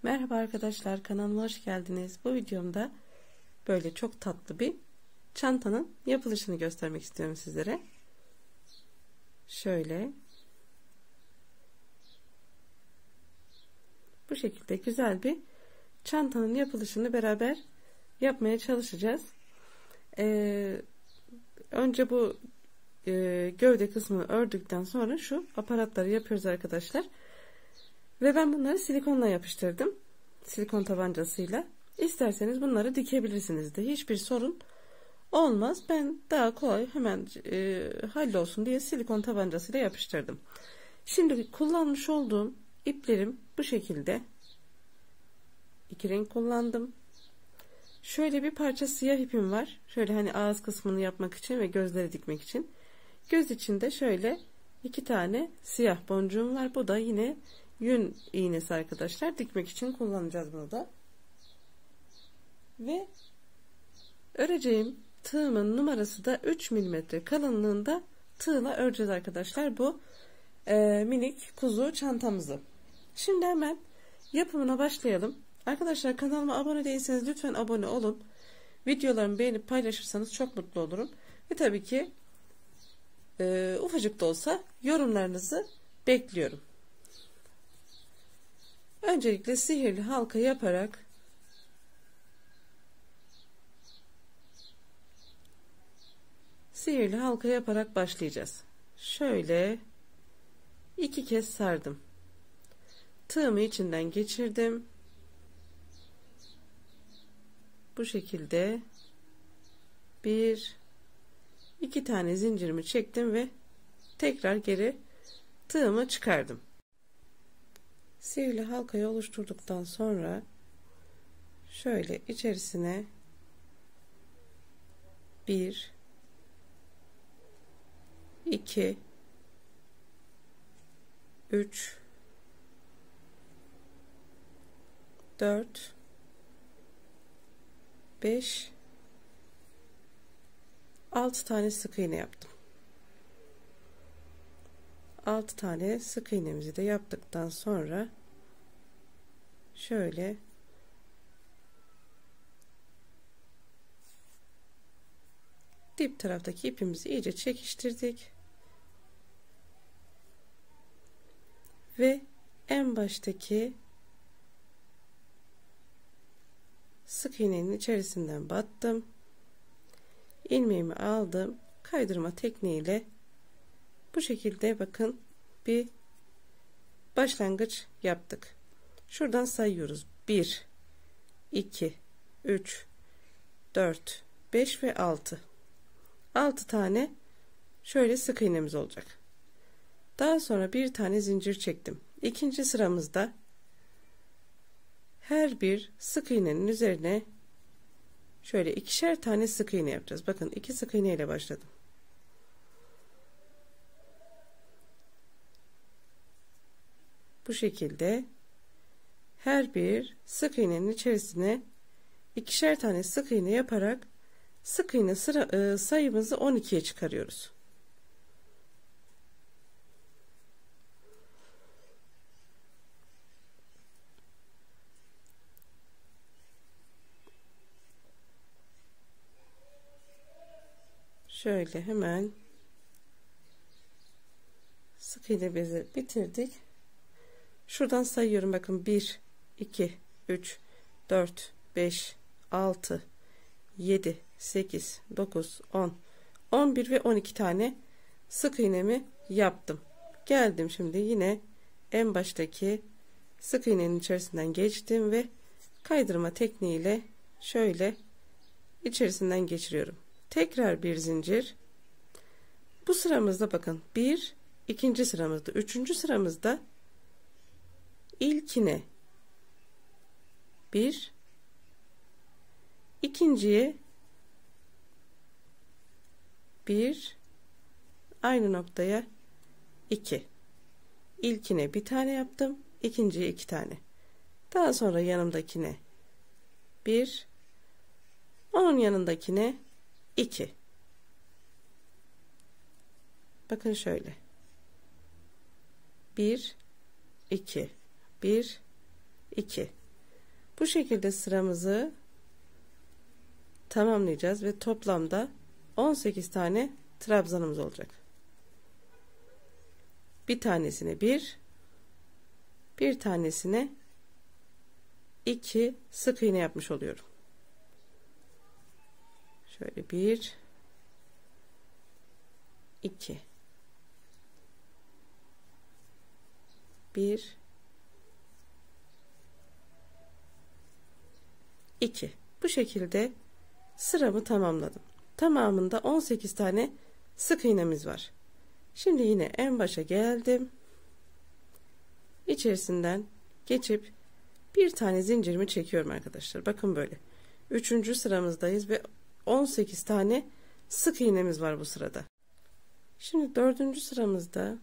Merhaba arkadaşlar, kanalıma hoş geldiniz. Bu videomda böyle çok tatlı bir çantanın yapılışını göstermek istiyorum sizlere. Şöyle bu şekilde güzel bir çantanın yapılışını beraber yapmaya çalışacağız. Önce bu gövde kısmını ördükten sonra şu aparatları yapıyoruz arkadaşlar. Ve ben bunları silikonla yapıştırdım. Silikon tabancasıyla. İsterseniz bunları dikebilirsiniz de. Hiçbir sorun olmaz. Ben daha kolay hemen hallolsun diye silikon tabancasıyla yapıştırdım. Şimdi kullanmış olduğum iplerim bu şekilde. İki renk kullandım. Şöyle bir parça siyah ipim var. Şöyle hani ağız kısmını yapmak için ve gözleri dikmek için. Göz içinde şöyle iki tane siyah boncuğum var. Bu da yine yün iğnesi arkadaşlar. Dikmek için kullanacağız bunu da. Ve öreceğim tığımın numarası da 3 mm kalınlığında tığla öreceğiz arkadaşlar. Bu minik kuzu çantamızı. Şimdi hemen yapımına başlayalım. Arkadaşlar kanalıma abone değilseniz lütfen abone olun. Videolarımı beğenip paylaşırsanız çok mutlu olurum. Ve tabii ki ufacık da olsa yorumlarınızı bekliyorum. Öncelikle sihirli halka yaparak başlayacağız. Şöyle iki kez sardım. Tığımı içinden geçirdim. Bu şekilde iki tane zincirimi çektim ve tekrar geri tığımı çıkardım. Sihirli halkayı oluşturduktan sonra şöyle içerisine 1 2 3 4 5 6 tane sık iğne yaptım. 6 tane sık iğnemizi de yaptıktan sonra şöyle dip taraftaki ipimizi iyice çekiştirdik ve en baştaki sık iğnenin içerisinden battım. İlmeğimi aldım. Kaydırma tekniğiyle bu şekilde bakın bir başlangıç yaptık. Şuradan sayıyoruz. 1 2 3 4 5 ve 6 tane şöyle sık iğnemiz olacak. Daha sonra bir tane zincir çektim. İkinci sıramızda her bir sık iğnenin üzerine şöyle ikişer tane sık iğne yapacağız. Bakın 2 sık iğne ile başladım. Bu şekilde her bir sık iğnenin içerisine ikişer tane sık iğne yaparak sık iğne sayımızı 12'ye çıkarıyoruz. Şöyle hemen sık iğnemizi bitirdik. Şuradan sayıyorum bakın 1 2 3 4 5 6 7 8 9 10 11 ve 12 tane sık iğnemi yaptım. Geldim şimdi yine en baştaki sık iğnenin içerisinden geçtim ve kaydırma tekniğiyle şöyle içerisinden geçiriyorum. Tekrar bir zincir. Bu sıramızda bakın ikinci sıramızda, üçüncü sıramızda ilkine bir, ikinciye bir, aynı noktaya 2. İlkine bir tane yaptım, ikinciye 2 tane. Daha sonra yanımdakine 1, onun yanındakine 2. Bakın şöyle 1 2 1 2 Bu şekilde sıramızı tamamlayacağız ve toplamda 18 tane trabzanımız olacak. Bir tanesine 1, bir tanesine 2 sık iğne yapmış oluyorum. Şöyle 1, 2, 1, 2. Bu şekilde sıramı tamamladım. Tamamında 18 tane sık iğnemiz var. Şimdi yine en başa geldim. İçerisinden geçip bir tane zincirimi çekiyorum arkadaşlar. Bakın böyle. 3. sıramızdayız ve 18 tane sık iğnemiz var bu sırada. Şimdi 4. sıramızda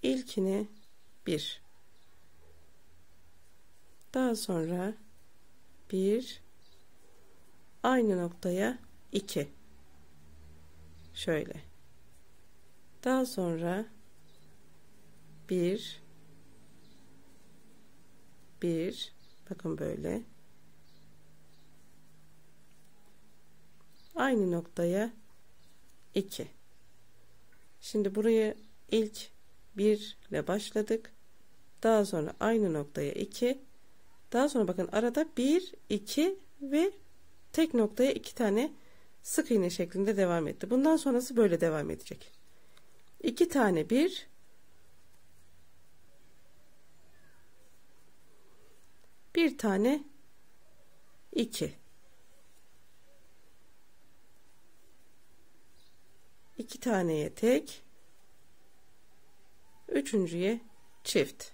ilkine 1. Daha sonra 1, aynı noktaya 2. Şöyle. Daha sonra 1, bakın böyle. Aynı noktaya 2. Şimdi buraya ilk 1 ile başladık. Daha sonra aynı noktaya 2. Daha sonra bakın arada 1, 2 ve tek noktaya 2 tane sık iğne şeklinde devam etti. Bundan sonrası böyle devam edecek. 2 tane 1, bir tane 2, 2 taneye tek, üçüncüye çift,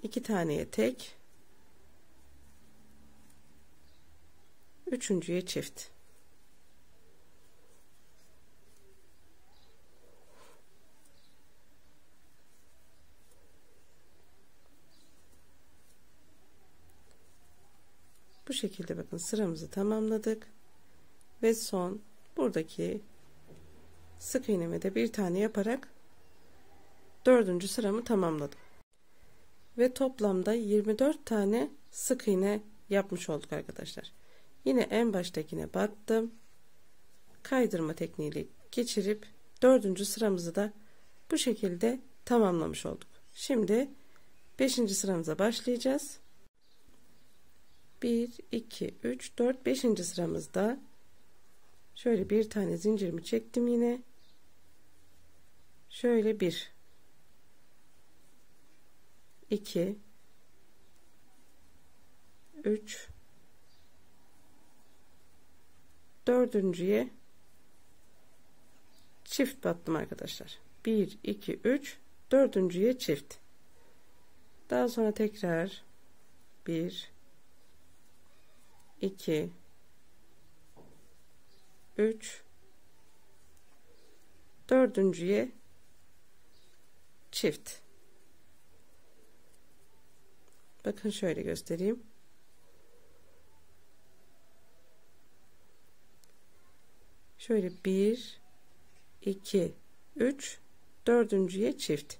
2 taneye tek, üçüncüye çift. Bu şekilde bakın sıramızı tamamladık ve son buradaki sık iğneme de bir tane yaparak 4. sıramı tamamladım ve toplamda 24 tane sık iğne yapmış olduk arkadaşlar. Yine en baştakine battım, kaydırma tekniğiyle geçirip 4. sıramızı da bu şekilde tamamlamış olduk. Şimdi 5. sıramıza başlayacağız. 1, 2, 3, 4, 5. sıramızda şöyle bir tane zincirimi çektim yine. Şöyle 1, 2, 3, dördüncüye çift battım arkadaşlar. 1, 2, 3, dördüncüye çift. Daha sonra tekrar 1, 2, 3, dördüncüye çift. Bakın şöyle göstereyim. Şöyle 1, 2, 3, dördüncüye çift.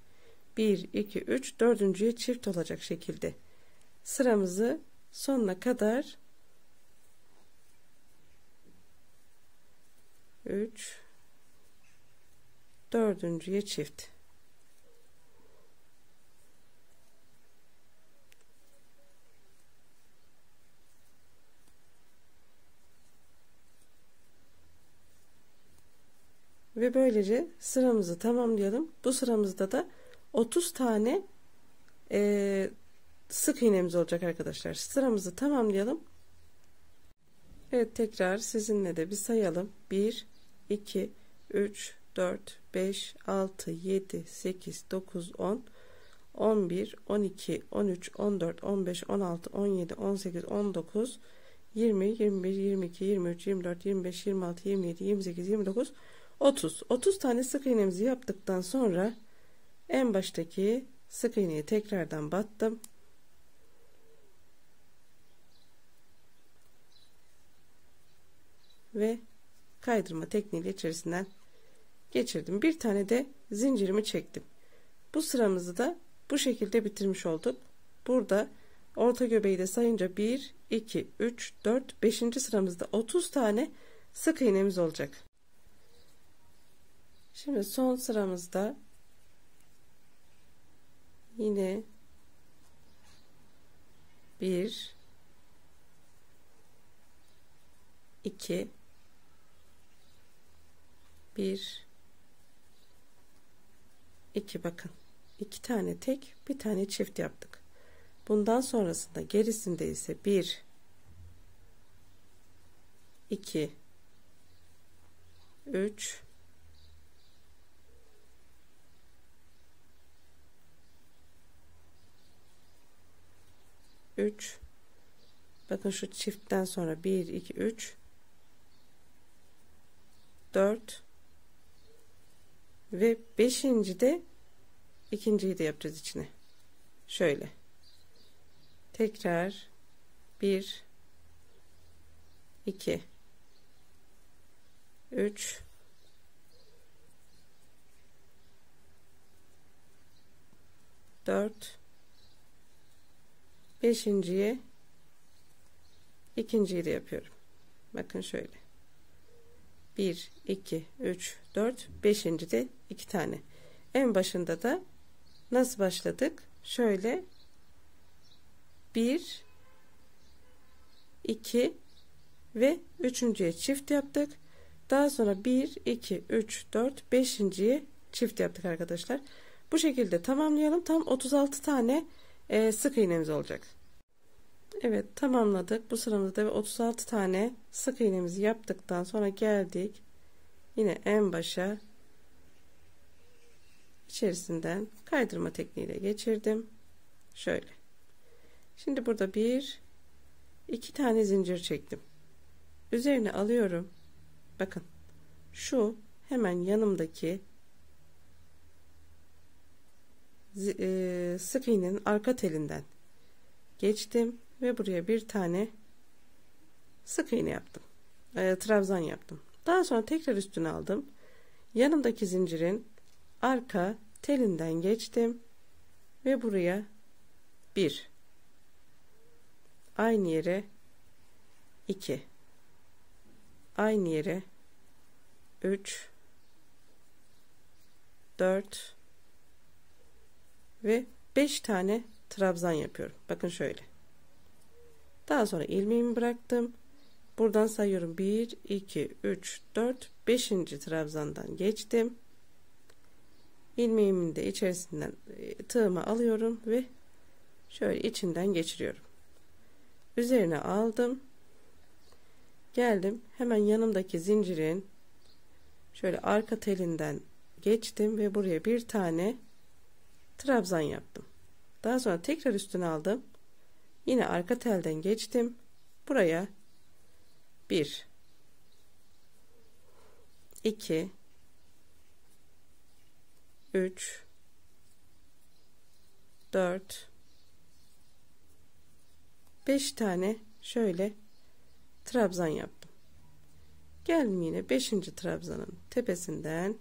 1, 2, 3, dördüncüye çift olacak şekilde sıramızı sonuna kadar 3, dördüncüye çift. Ve böylece sıramızı tamamlayalım. Bu sıramızda da 30 tane sık iğnemiz olacak arkadaşlar. Sıramızı tamamlayalım. Evet, tekrar sizinle de bir sayalım. 1, 2, 3, 4, 5, 6, 7, 8, 9, 10, 11, 12, 13, 14, 15, 16, 17, 18, 19, 20, 21, 22, 23, 24, 25, 26, 27, 28, 29, 30. 30 tane sık iğnemizi yaptıktan sonra en baştaki sık iğneyi tekrardan battım. Ve kaydırma tekniğiyle içerisinden geçirdim. Bir tane de zincirimi çektim. Bu sıramızı da Bu şekilde bitirmiş olduk. Burada orta göbeği de sayınca 1, 2, 3, 4, 5. sıramızda 30 tane sık iğnemiz olacak. Şimdi son sıramızda yine 1, 2, 1, 2, bakın 2 tane tek, bir tane çift yaptık. Bundan sonrasında gerisinde ise 1, 2, 3, 3, bakın şu çiftten sonra 1, 2, 3, 4 ve 5. de ikinciyi de yapacağız içine. Şöyle. Tekrar 1, 2, 3, 4, 5.'ye ikinciyi de yapıyorum. Bakın şöyle. 1, 2, 3, 4, 5. de 2 tane. En başında da nasıl başladık? Şöyle 1, 2 ve 3.'ye çift yaptık. Daha sonra 1, 2, 3, 4, 5.'ye çift yaptık arkadaşlar. Bu şekilde tamamlayalım. Tam 36 tane sık iğnemiz olacak. Evet, tamamladık. Bu sıramızda ve 36 tane sık iğnemizi yaptıktan sonra geldik. Yine en başa içerisinden kaydırma tekniğiyle geçirdim. Şöyle. Şimdi burada 1, 2 tane zincir çektim. Üzerine alıyorum. Bakın. Şu hemen yanımdaki sık iğnenin arka telinden geçtim ve buraya bir tane sık iğne yaptım. Trabzan yaptım. Daha sonra tekrar üstüne aldım. Yanımdaki zincirin arka telinden geçtim ve buraya 1, aynı yere 2, aynı yere 3, 4 ve 5 tane trabzan yapıyorum. Bakın şöyle. Daha sonra ilmeğimi bıraktım. Buradan sayıyorum. 1, 2, 3, 4, 5. trabzandan geçtim. İlmeğimin de içerisinden tığımı alıyorum ve şöyle içinden geçiriyorum. Üzerine aldım. Geldim. Hemen yanımdaki zincirin şöyle arka telinden geçtim ve buraya bir tane trabzan yaptım. Daha sonra tekrar üstüne aldım. Yine arka telden geçtim. Buraya 1, 2, 3, 4, 5 tane şöyle trabzan yaptım. Geldim yine 5. trabzanın tepesinden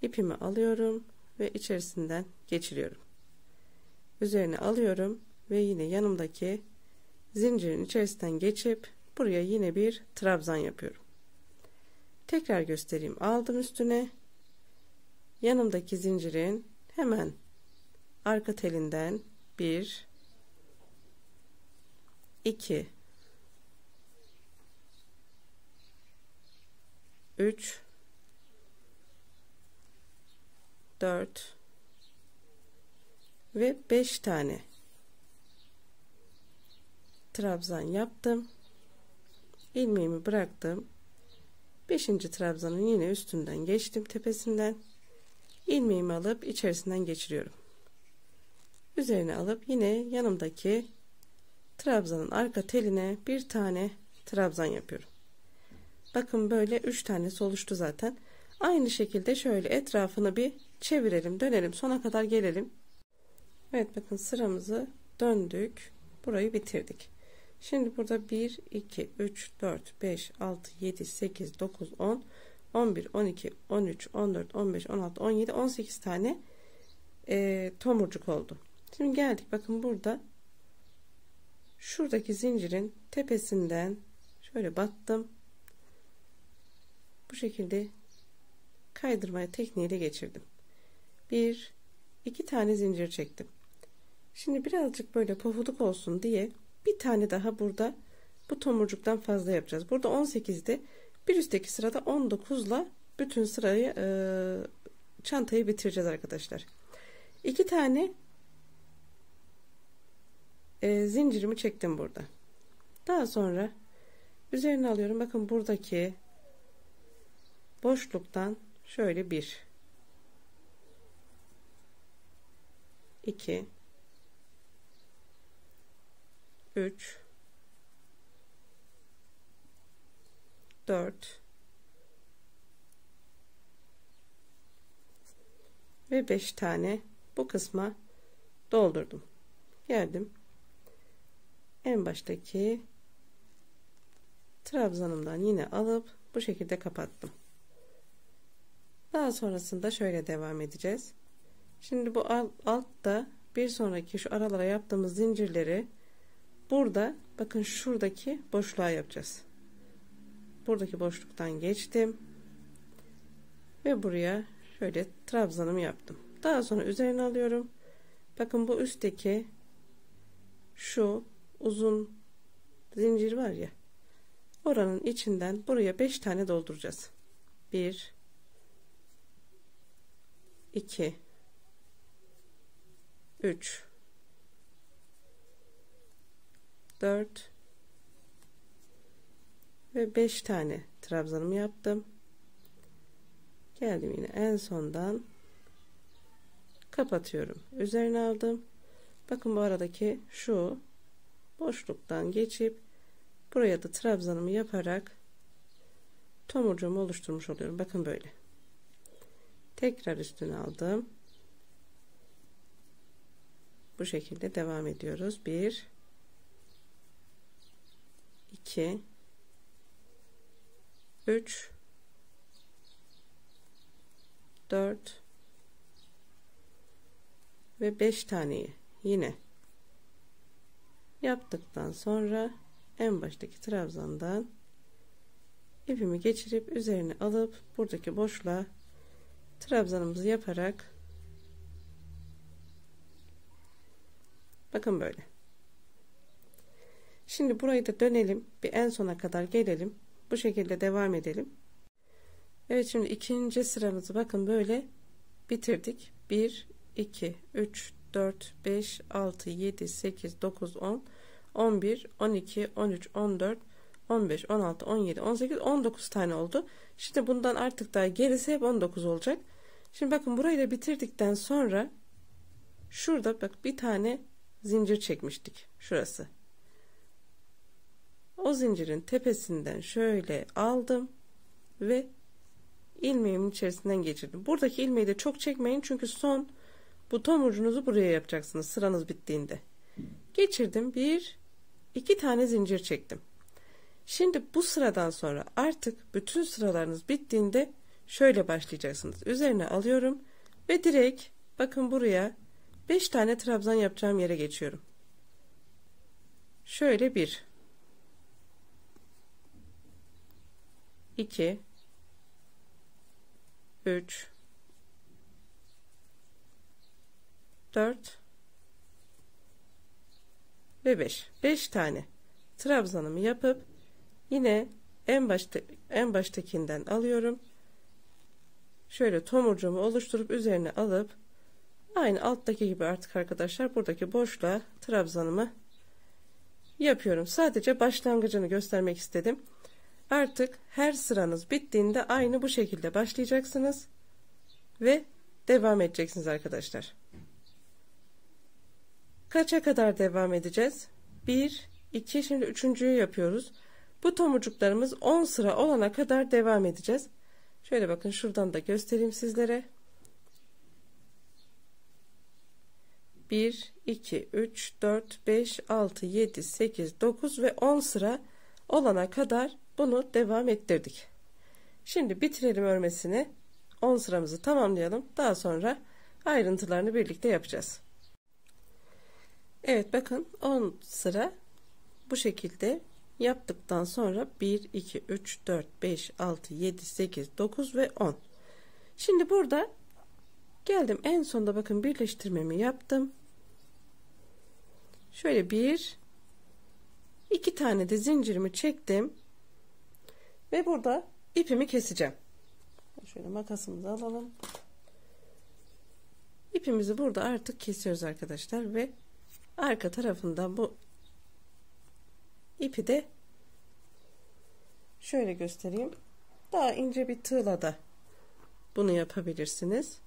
ipimi alıyorum ve içerisinden geçiriyorum. Üzerine alıyorum ve yine yanımdaki zincirin içerisinden geçip buraya yine bir trabzan yapıyorum. Tekrar göstereyim. Aldım üstüne. Yanımdaki zincirin hemen arka telinden 1, 2, 3, 4 ve 5 tane trabzan yaptım. İlmeğimi bıraktım. 5. trabzanın yine üstünden geçtim, tepesinden. İlmeğimi alıp içerisinden geçiriyorum. Üzerine alıp yine yanımdaki trabzanın arka teline bir tane trabzan yapıyorum. Bakın böyle 3 tanesi oluştu zaten. Aynı şekilde şöyle etrafını bir çevirelim, dönelim, sona kadar gelelim. Evet, bakın sıramızı döndük. Burayı bitirdik. Şimdi burada 1, 2, 3, 4, 5, 6, 7, 8, 9, 10, 11, 12, 13, 14, 15, 16, 17, 18 tane tomurcuk oldu. Şimdi geldik, bakın burada şuradaki zincirin tepesinden şöyle battım. Bu şekilde kaydırma tekniğiyle geçirdim. 2 tane zincir çektim. Şimdi birazcık böyle pofuduk olsun diye bir tane daha burada bu tomurcuktan fazla yapacağız. Burada 18'de, bir üstteki sırada 19'la bütün sırayı çantayı bitireceğiz arkadaşlar. 2 tane zincirimi çektim burada. Daha sonra üzerine alıyorum. Bakın buradaki boşluktan şöyle 1 2 3 4 ve 5 tane bu kısma doldurdum. Geldim. En baştaki trabzanımdan yine alıp bu şekilde kapattım. Daha sonrasında şöyle devam edeceğiz. Şimdi bu altta bir sonraki şu aralara yaptığımız zincirleri burada, bakın şuradaki boşluğa yapacağız. Buradaki boşluktan geçtim ve buraya şöyle trabzanımı yaptım. Daha sonra üzerine alıyorum. Bakın bu üstteki şu uzun zincir var ya, oranın içinden buraya 5 tane dolduracağız. 1 2 3 4 ve 5 tane trabzanımı yaptım. Geldim yine en sondan kapatıyorum. Üzerine aldım. Bakın bu aradaki şu boşluktan geçip buraya da trabzanımı yaparak tomurcuğumu oluşturmuş oluyorum. Bakın böyle. Tekrar üstüne aldım. Bu şekilde devam ediyoruz. 1 2 3 4 ve 5 taneyi yine yaptıktan sonra en baştaki trabzandan ipimi geçirip üzerine alıp buradaki boşluğa trabzanımızı yaparak, bakın böyle. Şimdi burayı da dönelim, bir en sona kadar gelelim, bu şekilde devam edelim. Evet, şimdi ikinci sıramızı bakın böyle bitirdik. 1 2 3 4 5 6 7 8 9 10 11 12 13 14 15 16 17 18 19 tane oldu. Şimdi bundan artık daha gerisi hep 19 olacak. Şimdi bakın burayı da bitirdikten sonra şurada bak bir tane zincir çekmiştik, şurası. O zincirin tepesinden şöyle aldım ve ilmeğimin içerisinden geçirdim. Buradaki ilmeği de çok çekmeyin, çünkü son bu tomurcuğunuzu buraya yapacaksınız sıranız bittiğinde. Geçirdim, 2 tane zincir çektim. Şimdi bu sıradan sonra artık bütün sıralarınız bittiğinde şöyle başlayacaksınız. Üzerine alıyorum ve direkt bakın buraya 5 tane trabzan yapacağım yere geçiyorum. Şöyle 1 2 3 4 ve 5 tane trabzanımı yapıp yine en baştakinden alıyorum. Şöyle tomurcuğumu oluşturup üzerine alıp aynı alttaki gibi artık arkadaşlar buradaki boşluğa trabzanımı yapıyorum. Sadece başlangıcını göstermek istedim. Artık her sıranız bittiğinde aynı bu şekilde başlayacaksınız ve devam edeceksiniz arkadaşlar. Kaça kadar devam edeceğiz? 1 2, şimdi üçüncüyü yapıyoruz. Bu tomurcuklarımız 10 sıra olana kadar devam edeceğiz. Şöyle bakın, şuradan da göstereyim sizlere. 1 2 3 4 5 6 7 8 9 ve 10 sıra olana kadar bunu devam ettirdik. Şimdi bitirelim örmesini. 10 sıramızı tamamlayalım. Daha sonra ayrıntılarını birlikte yapacağız. Evet, bakın 10 sıra bu şekilde yaptıktan sonra 1 2 3 4 5 6 7 8 9 ve 10. Şimdi burada geldim en sonda, bakın birleştirmemi yaptım. Şöyle iki tane de zincirimi çektim ve burada ipimi keseceğim. Şöyle makasımızı alalım. İpimizi burada artık kesiyoruz arkadaşlar ve arka tarafından bu ipi de şöyle göstereyim. Daha ince bir tığla da bunu yapabilirsiniz.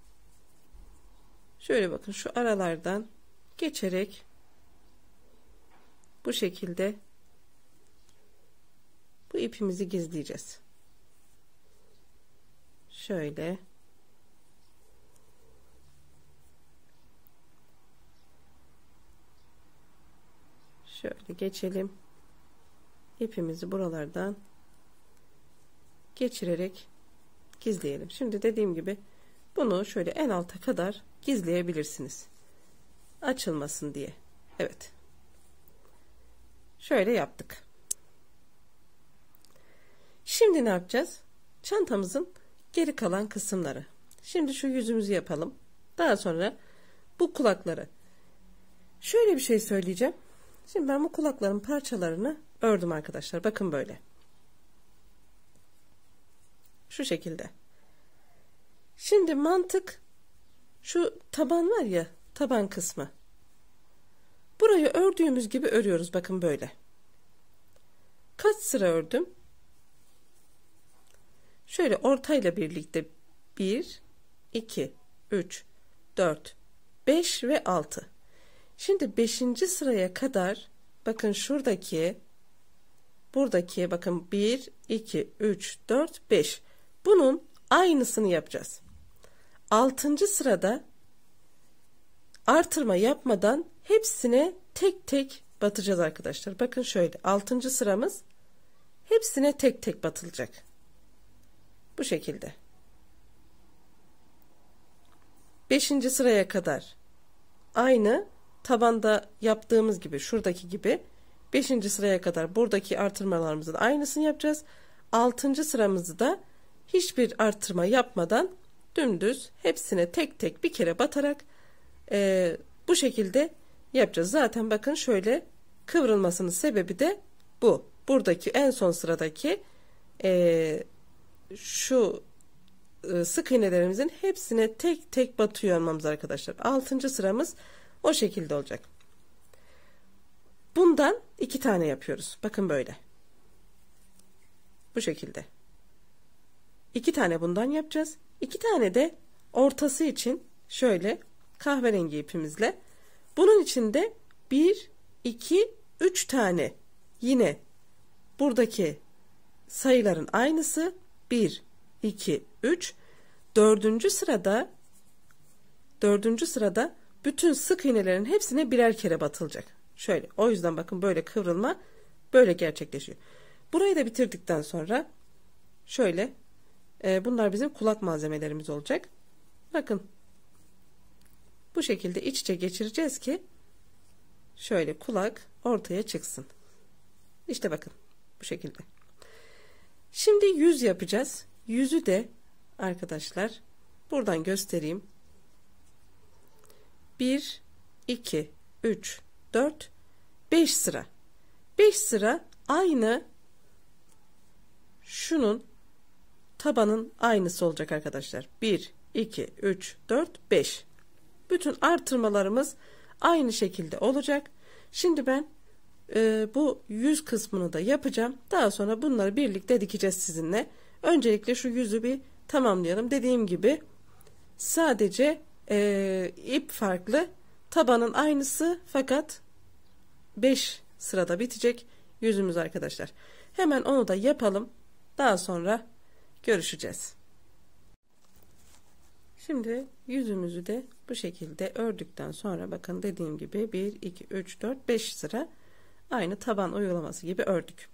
Şöyle bakın, şu aralardan geçerek bu şekilde bu ipimizi gizleyeceğiz. Şöyle geçelim. İpimizi buralardan geçirerek gizleyelim. Şimdi dediğim gibi bunu şöyle en alta kadar gizleyebilirsiniz. Açılmasın diye. Evet. Şöyle yaptık. Şimdi ne yapacağız? Çantamızın geri kalan kısımları. Şimdi şu yüzümüzü yapalım. Daha sonra bu kulakları. Şöyle bir şey söyleyeceğim. Şimdi ben bu kulakların parçalarını ördüm arkadaşlar. Bakın böyle. Şu şekilde. Şimdi mantık, şu taban var ya, taban kısmı. Burayı ördüğümüz gibi örüyoruz. Bakın böyle. Kaç sıra ördüm? Şöyle ortayla birlikte 1, 2, 3, 4, 5 ve 6. Şimdi 5. sıraya kadar bakın şuradaki, buradaki bakın 1, 2, 3, 4, 5. Bunun aynısını yapacağız. 6. sırada artırma yapmadan hepsine tek tek batacağız arkadaşlar. Bakın şöyle 6. sıramız hepsine tek tek batılacak. Bu şekilde. 5. sıraya kadar aynı tabanda yaptığımız gibi, şuradaki gibi 5. sıraya kadar buradaki artırmalarımızın aynısını yapacağız. 6. sıramızı da hiçbir artırma yapmadan dümdüz hepsine tek tek bir kere batarak bu şekilde yapacağız. Zaten bakın şöyle kıvrılmasının sebebi de bu. Buradaki en son sıradaki şu sık iğnelerimizin hepsine tek tek batıyor olmamız arkadaşlar. 6. sıramız o şekilde olacak. Bundan 2 tane yapıyoruz. Bakın böyle. Bu şekilde. 2 tane bundan yapacağız. 2 tane de ortası için şöyle kahverengi ipimizle. Bunun için de 1, 2, 3 tane yine buradaki sayıların aynısı 1, 2, 3. 4. sırada bütün sık iğnelerin hepsine birer kere batılacak. Şöyle. O yüzden bakın böyle kıvrılma böyle gerçekleşiyor. Burayı da bitirdikten sonra şöyle bunlar bizim kulak malzemelerimiz olacak. Bakın. Bu şekilde iç içe geçireceğiz ki şöyle kulak ortaya çıksın. İşte bakın bu şekilde. Şimdi yüz yapacağız. Yüzü de arkadaşlar buradan göstereyim. 1, 2, 3, 4, 5 sıra. 5 sıra aynı şunun tabanın aynısı olacak arkadaşlar. 1, 2, 3, 4, 5. Bütün artırmalarımız aynı şekilde olacak. Şimdi ben bu yüz kısmını da yapacağım. Daha sonra bunları birlikte dikeceğiz sizinle. Öncelikle şu yüzü bir tamamlayalım. Dediğim gibi sadece ip farklı. Tabanın aynısı fakat 5 sırada bitecek yüzümüz arkadaşlar. Hemen onu da yapalım. Daha sonra görüşeceğiz. Şimdi yüzümüzü de bu şekilde ördükten sonra bakın dediğim gibi 1, 2, 3, 4, 5 sıra aynı taban uygulaması gibi ördük.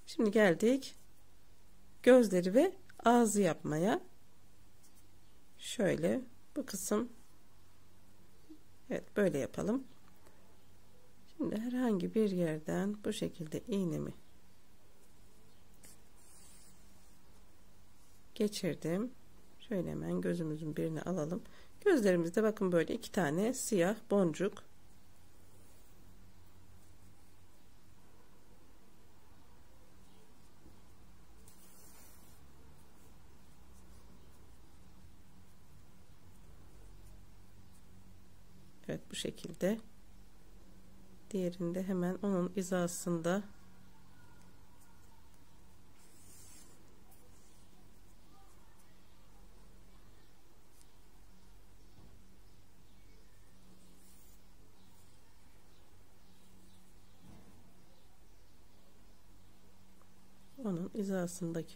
Şimdi geldik gözleri ve ağzı yapmaya. Şöyle bu kısım Evet, böyle yapalım. Şimdi herhangi bir yerden bu şekilde iğnemi geçirdim. Şöyle hemen gözümüzün birini alalım. Gözlerimizde bakın böyle iki tane siyah boncuk. Evet, bu şekilde. Diğerinde hemen onun hizasında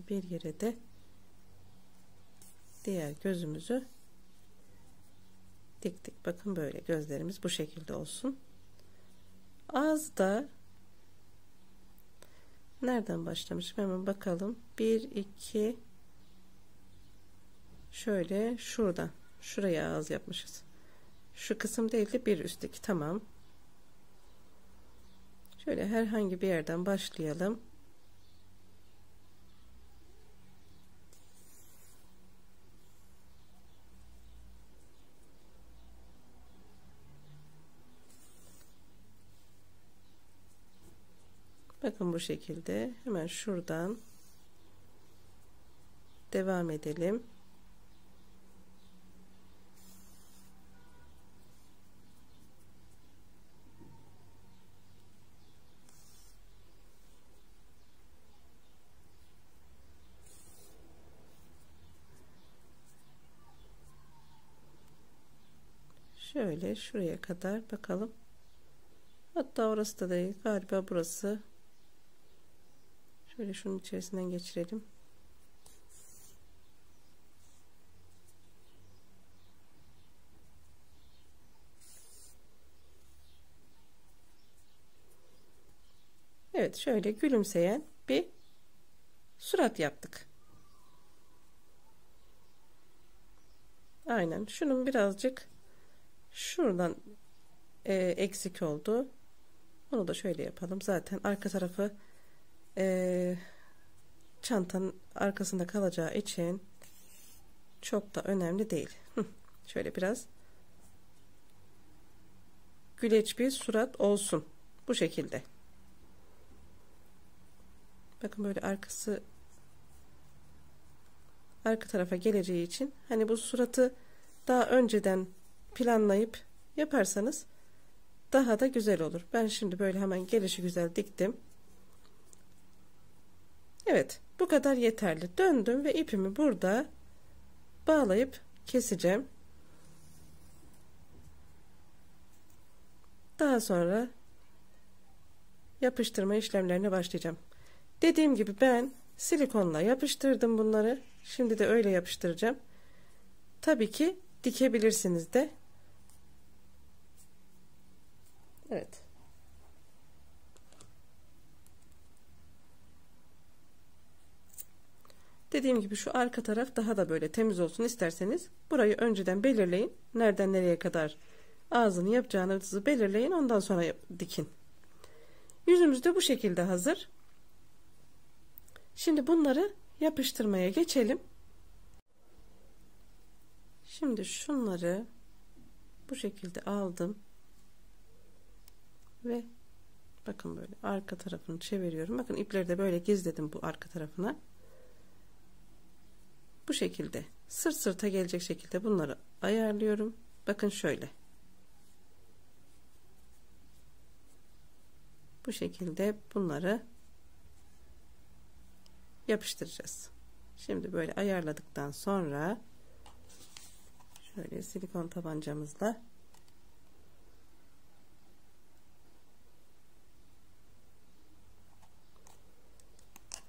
bir yere de diğer gözümüzü diktik. Bakın böyle gözlerimiz bu şekilde olsun. Ağız da nereden başlamışım hemen bakalım. 1 2 şöyle şuradan şuraya ağız yapmışız. Şu kısım değil de bir üstteki. Tamam. Şöyle herhangi bir yerden başlayalım. Bakın bu şekilde hemen şuradan devam edelim. Şöyle şuraya kadar bakalım. Hatta orası da değil galiba, burası. Şöyle şunun içerisinden geçirelim. Evet, şöyle gülümseyen bir surat yaptık. Aynen, şunun birazcık şuradan eksik oldu. Onu da şöyle yapalım. Zaten arka tarafı çantanın arkasında kalacağı için çok da önemli değil. Şöyle biraz güleç bir surat olsun. Bu şekilde. Bakın böyle arkası arka tarafa geleceği için hani bu suratı daha önceden planlayıp yaparsanız daha da güzel olur. Ben şimdi böyle hemen gelişi güzel diktim. Evet, bu kadar yeterli. Döndüm ve ipimi burada bağlayıp keseceğim. Daha sonra yapıştırma işlemlerine başlayacağım. Dediğim gibi ben silikonla yapıştırdım bunları. Şimdi de öyle yapıştıracağım. Tabii ki dikebilirsiniz de. Evet. Dediğim gibi şu arka taraf daha da böyle temiz olsun isterseniz burayı önceden belirleyin. Nereden nereye kadar ağzını yapacağınızı belirleyin. Ondan sonra dikin. Yüzümüz de bu şekilde hazır. Şimdi bunları yapıştırmaya geçelim. Şimdi şunları bu şekilde aldım. Ve bakın böyle arka tarafını çeviriyorum. Bakın ipleri de böyle gizledim bu arka tarafına. Bu şekilde sırt sırta gelecek şekilde bunları ayarlıyorum. Bakın şöyle. Bu şekilde bunları yapıştıracağız. Şimdi böyle ayarladıktan sonra şöyle silikon tabancamızla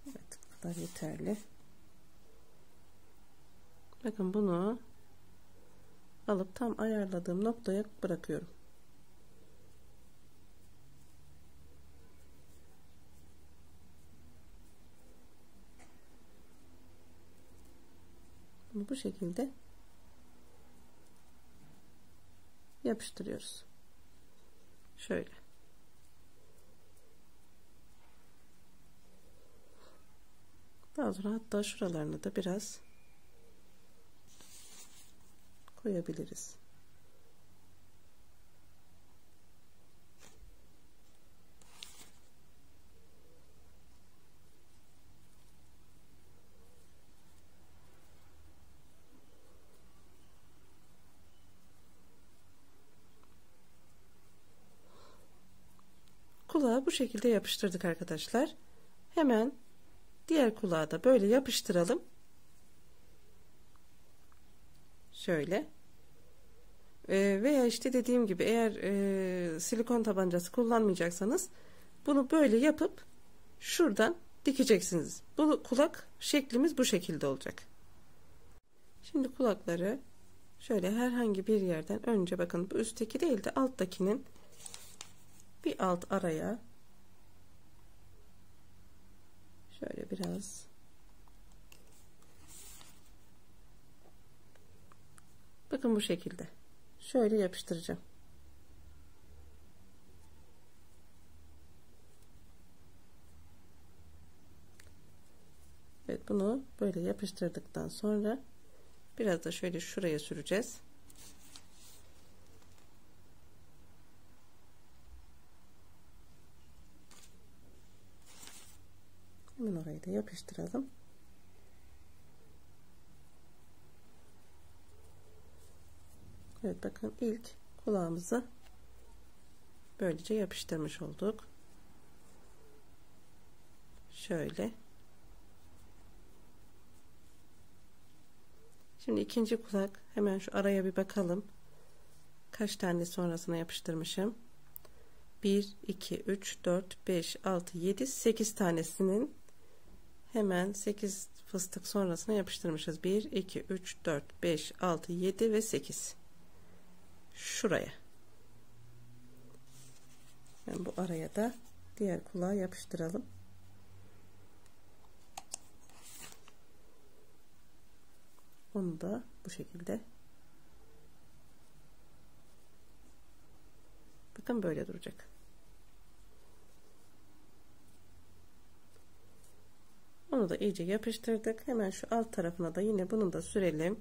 evet, bu kadar yeterli. Bakın bunu alıp tam ayarladığım noktaya bırakıyorum. Bunu bu şekilde yapıştırıyoruz. Şöyle. Daha sonra hatta şuralarını da biraz koyabiliriz. Kulağı bu şekilde yapıştırdık arkadaşlar. Hemen diğer kulağı da böyle yapıştıralım. Şöyle. Veya işte dediğim gibi eğer silikon tabancası kullanmayacaksanız bunu böyle yapıp şuradan dikeceksiniz. Bu kulak şeklimiz bu şekilde olacak. Şimdi kulakları şöyle herhangi bir yerden önce bakın bu üstteki değil de alttakinin bir alt araya şöyle biraz bakın bu şekilde şöyle yapıştıracağım. Evet, bunu böyle yapıştırdıktan sonra biraz da şöyle şuraya süreceğiz. Hemen orayı da yapıştıralım. Evet, bakın ilk kulağımızı böylece yapıştırmış olduk. Şöyle. Şimdi ikinci kulak, hemen şu araya bir bakalım. Kaç tane sonrasına yapıştırmışım? 1, 2, 3, 4, 5, 6, 7, 8 tanesinin hemen 8 fıstık sonrasına yapıştırmışız. 1, 2, 3, 4, 5, 6, 7 ve 8. Şuraya. Yani bu araya da diğer kulağı yapıştıralım. Onu da bu şekilde. Bakın böyle duracak. Onu da iyice yapıştırdık. Hemen şu alt tarafına da yine bunu da sürelim.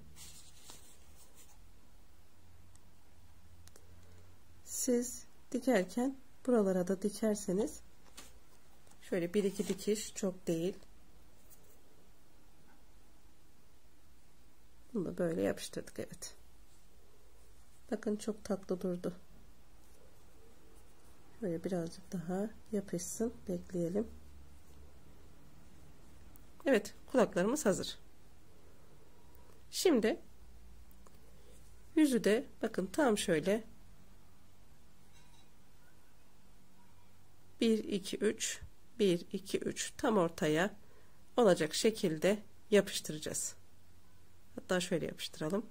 Siz dikerken buralara da dikerseniz şöyle bir iki dikiş, çok değil. Bunu da böyle yapıştırdık. Evet. Bakın çok tatlı durdu. Şöyle birazcık daha yapışsın. Bekleyelim. Evet, kulaklarımız hazır. Şimdi yüzü de bakın tam şöyle 1 2 3 1 2 3 tam ortaya olacak şekilde yapıştıracağız. Hatta şöyle yapıştıralım.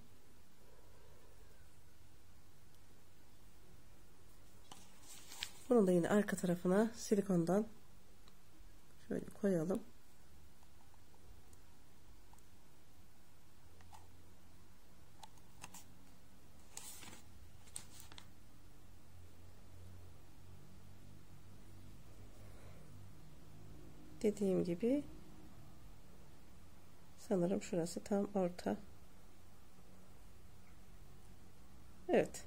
Bunu da yine arka tarafına silikondan şöyle koyalım. Dediğim gibi sanırım şurası tam orta. Evet.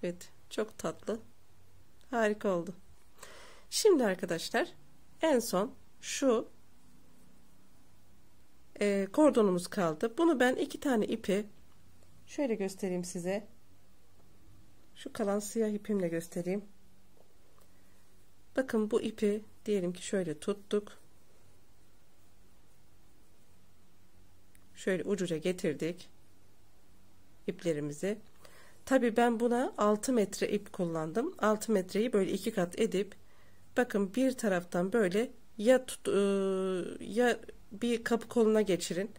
Evet, çok tatlı. Harika oldu. Şimdi arkadaşlar en son şu kordonumuz kaldı. Bunu ben iki tane ipi şöyle göstereyim size. Şu kalan siyah ipimle göstereyim. Bakın bu ipi diyelim ki şöyle tuttuk. Şöyle ucuca getirdik iplerimizi. Tabii ben buna 6 metre ip kullandım. 6 metreyi böyle iki kat edip bakın bir taraftan böyle ya ya bir kapı koluna geçirin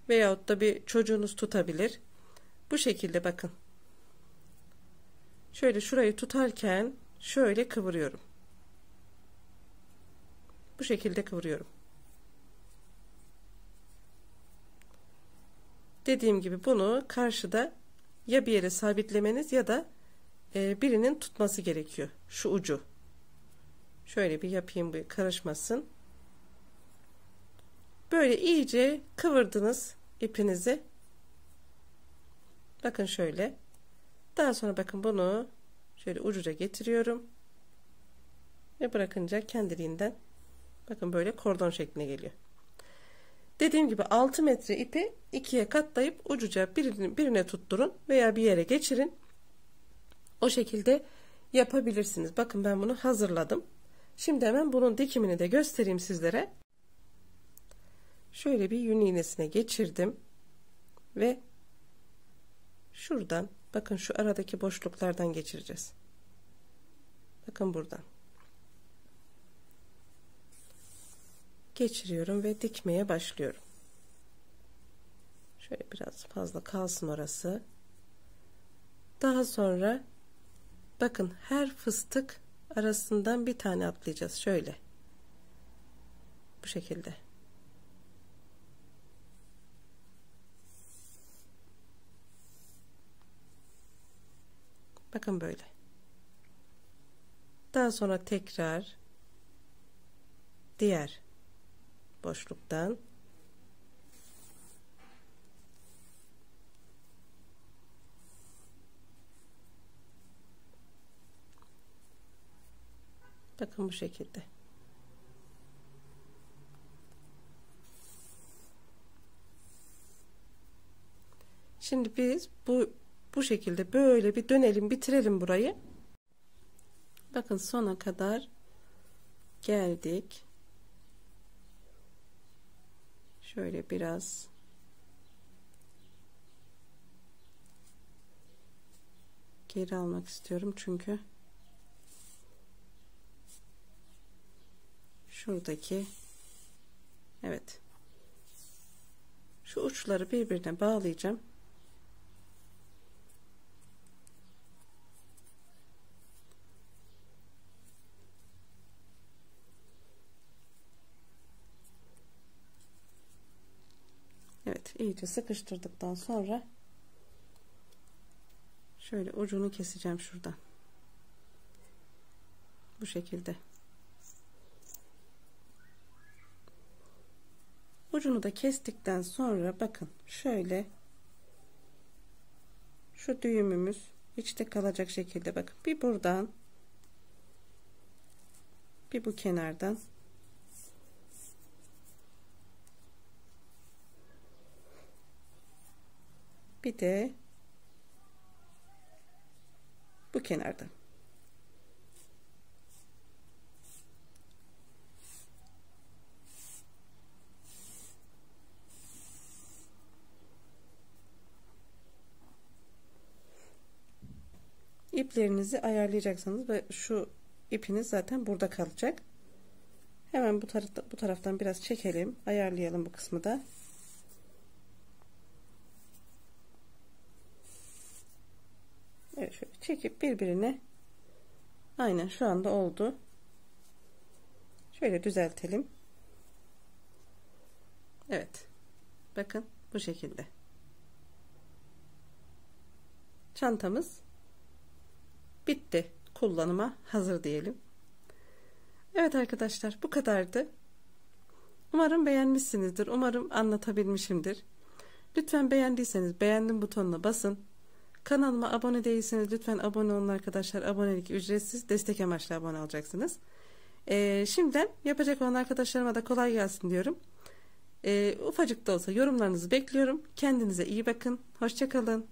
veyahut da bir çocuğunuz tutabilir. Bu şekilde bakın. Şöyle şurayı tutarken şöyle kıvırıyorum. Bu şekilde kıvırıyorum. Dediğim gibi bunu karşıda ya bir yere sabitlemeniz ya da birinin tutması gerekiyor. Şu ucu. Şöyle bir yapayım, bu karışmasın. Böyle iyice kıvırdınız ipinizi. Bakın şöyle. Daha sonra bakın bunu şöyle ucuca getiriyorum. Ve bırakınca kendiliğinden bakın böyle kordon şekline geliyor. Dediğim gibi 6 metre ipi ikiye katlayıp ucuca birine tutturun veya bir yere geçirin. O şekilde yapabilirsiniz. Bakın ben bunu hazırladım. Şimdi hemen bunun dikimini de göstereyim sizlere. Şöyle bir yün iğnesine geçirdim ve şuradan bakın şu aradaki boşluklardan geçireceğiz. Bakın buradan geçiriyorum ve dikmeye başlıyorum. Şöyle biraz fazla kalsın orası. Daha sonra bakın her fıstık arasından bir tane atlayacağız. Şöyle. Bu şekilde. Bakın böyle. Daha sonra tekrar diğer boşluktan bakın bu şekilde. Şimdi biz bu şekilde böyle bir dönelim, bitirelim burayı. Bakın sona kadar geldik. Şöyle biraz geri almak istiyorum çünkü şuradaki evet şu uçları birbirine bağlayacağım. Evet, iyice sıkıştırdıktan sonra şöyle ucunu keseceğim şuradan. Bu şekilde. Ucunu da kestikten sonra bakın şöyle şu düğümümüz içte kalacak şekilde bakın bir buradan bir bu kenardan bir de bu kenardan. İplerinizi ayarlayacaksınız ve şu ipiniz zaten burada kalacak. Hemen bu taraftan biraz çekelim, ayarlayalım bu kısmı da. Evet, şöyle çekip birbirine aynen şu anda oldu. Şöyle düzeltelim. Evet. Bakın bu şekilde. Çantamız bitti. Kullanıma hazır diyelim. Evet arkadaşlar, bu kadardı. Umarım beğenmişsinizdir. Umarım anlatabilmişimdir. Lütfen beğendiyseniz beğendim butonuna basın. Kanalıma abone değilseniz lütfen abone olun arkadaşlar. Abonelik ücretsiz. Destek amaçlı abone olacaksınız. Şimdiden yapacak olan arkadaşlarıma da kolay gelsin diyorum. Ufacık da olsa yorumlarınızı bekliyorum. Kendinize iyi bakın. Hoşça kalın.